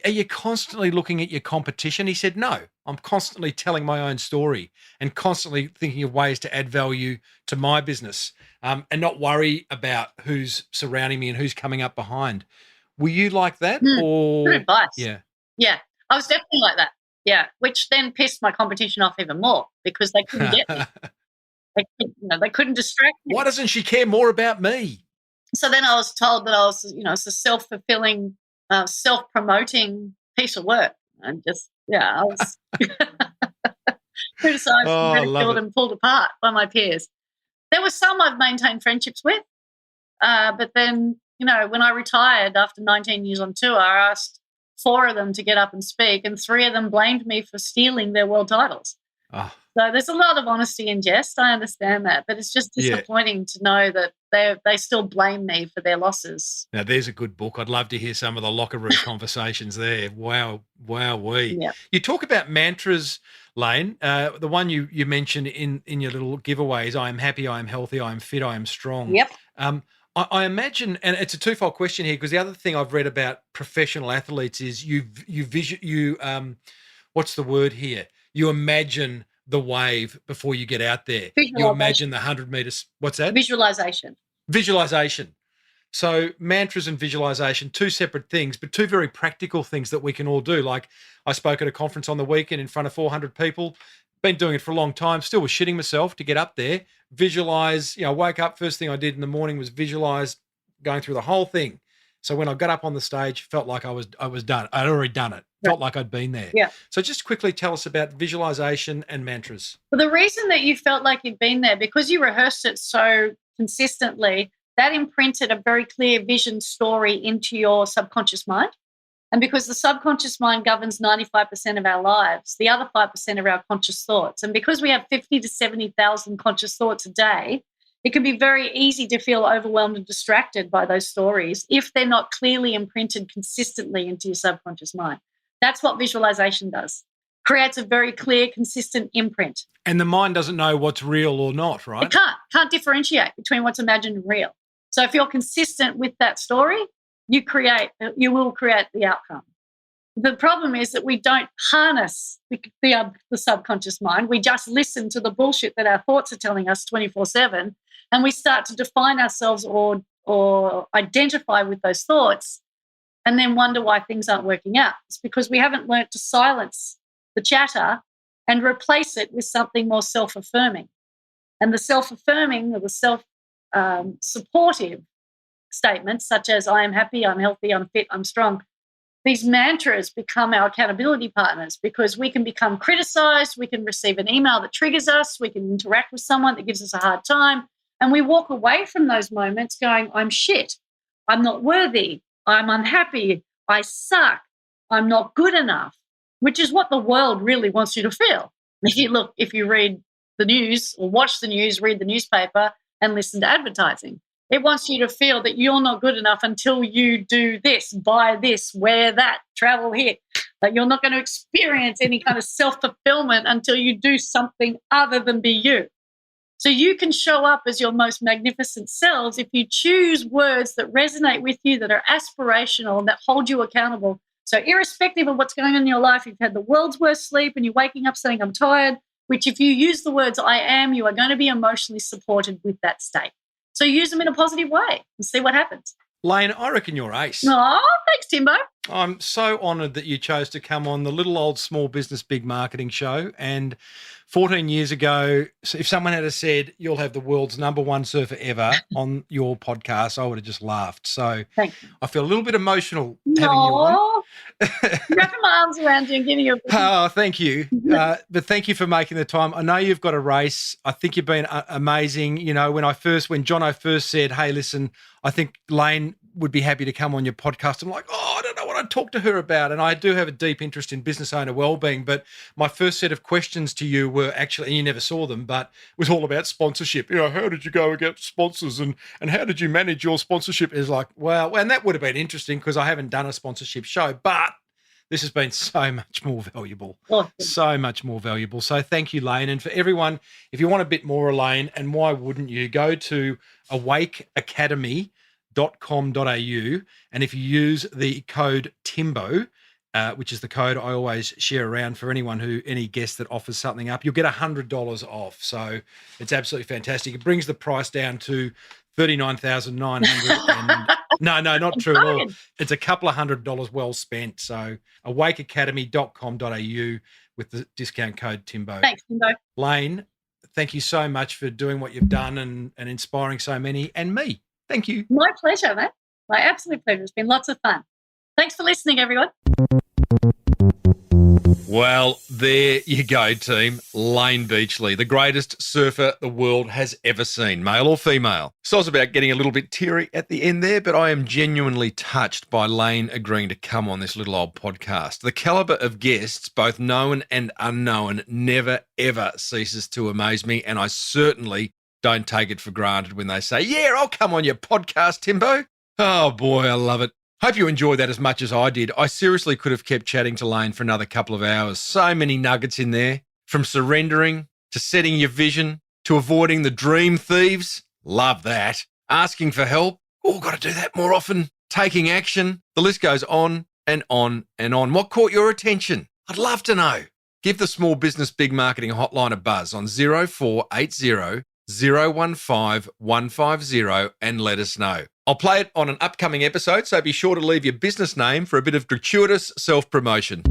are you constantly looking at your competition? He said, no, I'm constantly telling my own story and constantly thinking of ways to add value to my business and not worry about who's surrounding me and who's coming up behind. Were you like that? Or good advice. Yeah, I was definitely like that. Yeah, which then pissed my competition off even more because they couldn't get me. They couldn't distract me. Why doesn't she care more about me? So then I was told that I was, it's a self-fulfilling, self-promoting piece of work. And just, I was criticised and ridiculed and pulled apart by my peers. There were some I've maintained friendships with, but then, when I retired after 19 years on tour, I asked 4 of them to get up and speak, and 3 of them blamed me for stealing their world titles. Oh. So there's a lot of honesty and jest. I understand that, but it's just disappointing to know that they still blame me for their losses. Now, there's a good book. I'd love to hear some of the locker room conversations there. Wow, wowee. Yep. You talk about mantras, Layne. The one you mentioned in your little giveaways, I am happy, I am healthy, I am fit, I am strong. Yep. I imagine, and it's a twofold question here, because the other thing I've read about professional athletes is you what's the word here? You imagine the wave before you get out there. You imagine the 100 meters. What's that? Visualization. So mantras and visualization, 2 separate things, but 2 very practical things that we can all do. Like I spoke at a conference on the weekend in front of 400 people, been doing it for a long time, still was shitting myself to get up there, visualize, woke up, first thing I did in the morning was visualize going through the whole thing. So when I got up on the stage, felt like I was done. I'd already done it. Felt like I'd been there. Yeah. So just quickly tell us about visualization and mantras. Well, the reason that you felt like you'd been there, because you rehearsed it so consistently, that imprinted a very clear vision story into your subconscious mind. And because the subconscious mind governs 95% of our lives, the other 5% are our conscious thoughts. And because we have 50 to 70,000 conscious thoughts a day, it can be very easy to feel overwhelmed and distracted by those stories if they're not clearly imprinted consistently into your subconscious mind. That's what visualization does. Creates a very clear, consistent imprint. And the mind doesn't know what's real or not, right? It can't differentiate between what's imagined and real. So if you're consistent with that story, you will create the outcome. The problem is that we don't harness the subconscious mind. We just listen to the bullshit that our thoughts are telling us 24/7, and we start to define ourselves or identify with those thoughts and then wonder why things aren't working out. It's because we haven't learned to silence the chatter and replace it with something more self-affirming. And the self-affirming or the self-supportive statements such as I am happy, I'm healthy, I'm fit, I'm strong, these mantras become our accountability partners because we can become criticized, we can receive an email that triggers us, we can interact with someone that gives us a hard time, and we walk away from those moments going, I'm shit, I'm not worthy, I'm unhappy, I suck, I'm not good enough, which is what the world really wants you to feel. If you read the news or watch the news, read the newspaper and listen to advertising, it wants you to feel that you're not good enough until you do this, buy this, wear that, travel here. That you're not going to experience any kind of self-fulfillment until you do something other than be you. So you can show up as your most magnificent selves if you choose words that resonate with you, that are aspirational and that hold you accountable. So irrespective of what's going on in your life, you've had the world's worst sleep and you're waking up saying, I'm tired, which if you use the words I am, you are going to be emotionally supported with that state. So use them in a positive way and see what happens. Layne, I reckon you're ace. Oh, thanks, Timbo. I'm so honoured that you chose to come on the Little Old Small Business Big Marketing Show. And 14 years ago, if someone had said you'll have the world's #1 surfer ever on your podcast, I would have just laughed. So Thank you. I feel a little bit emotional having you on. Wrapping my arms around you and giving you a Oh, thank you. But thank you for making the time. I know you've got a race. I think you've been amazing. You know, when Jono first said, hey, listen, I think Layne would be happy to come on your podcast, I'm like, I don't know what I'd talk to her about. And I do have a deep interest in business owner wellbeing. But my first set of questions to you were actually, and you never saw them, but it was all about sponsorship. You know, how did you go and get sponsors and how did you manage your sponsorship? Is like, well, and that would have been interesting because I haven't done a sponsorship show, but this has been so much more valuable. Awesome. So much more valuable. So thank you, Layne. And for everyone, if you want a bit more of Layne, and why wouldn't you, go to awakeacademy.com.au, and if you use the code Timbo, which is the code I always share around for any guest that offers something up, you'll get $100 off. So it's absolutely fantastic. It brings the price down to $39,900. No, not true at all. It's a couple of $100 well spent. So awakeacademy.com.au with the discount code Timbo. Thanks, Timbo. Layne, thank you so much for doing what you've done and inspiring so many, and me. Thank you. My pleasure, mate. My absolute pleasure. It's been lots of fun. Thanks for listening, everyone. Well, there you go, team. Layne Beachley, the greatest surfer the world has ever seen, male or female. So I was about getting a little bit teary at the end there, but I am genuinely touched by Layne agreeing to come on this little old podcast. The caliber of guests, both known and unknown, never, ever ceases to amaze me, and I certainly don't take it for granted when they say, yeah, I'll come on your podcast, Timbo. Oh, boy, I love it. Hope you enjoyed that as much as I did. I seriously could have kept chatting to Layne for another couple of hours. So many nuggets in there, from surrendering to setting your vision to avoiding the dream thieves. Love that. Asking for help. Oh, got to do that more often. Taking action. The list goes on and on and on. What caught your attention? I'd love to know. Give the Small Business Big Marketing Hotline a buzz on 0480 015 150 and let us know. I'll play it on an upcoming episode, so be sure to leave your business name for a bit of gratuitous self-promotion.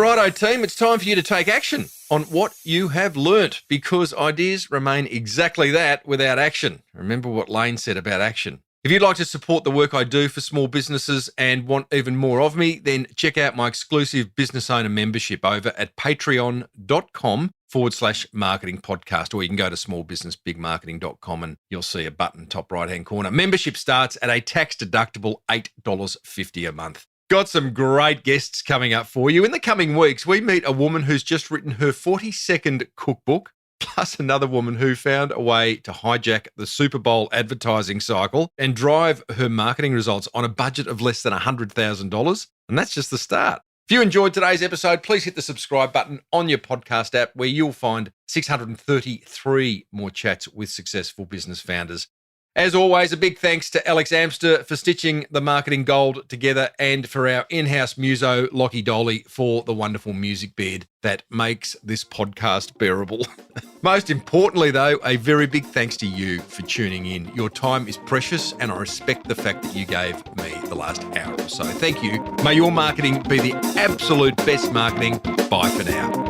Righto, team, it's time for you to take action on what you have learnt, because ideas remain exactly that without action. Remember what Layne said about action. If you'd like to support the work I do for small businesses and want even more of me, then check out my exclusive business owner membership over at patreon.com/marketing podcast, or you can go to smallbusinessbigmarketing.com and you'll see a button top right-hand corner. Membership starts at a tax-deductible $8.50 a month. Got some great guests coming up for you. In the coming weeks, we meet a woman who's just written her 42nd cookbook, plus another woman who found a way to hijack the Super Bowl advertising cycle and drive her marketing results on a budget of less than $100,000. And that's just the start. If you enjoyed today's episode, please hit the subscribe button on your podcast app, where you'll find 633 more chats with successful business founders. As always, a big thanks to Alex Amster for stitching the marketing gold together, and for our in-house muso, Lockie Dolly, for the wonderful music bed that makes this podcast bearable. Most importantly, though, a very big thanks to you for tuning in. Your time is precious, and I respect the fact that you gave me the last hour or so. Thank you. May your marketing be the absolute best marketing. Bye for now.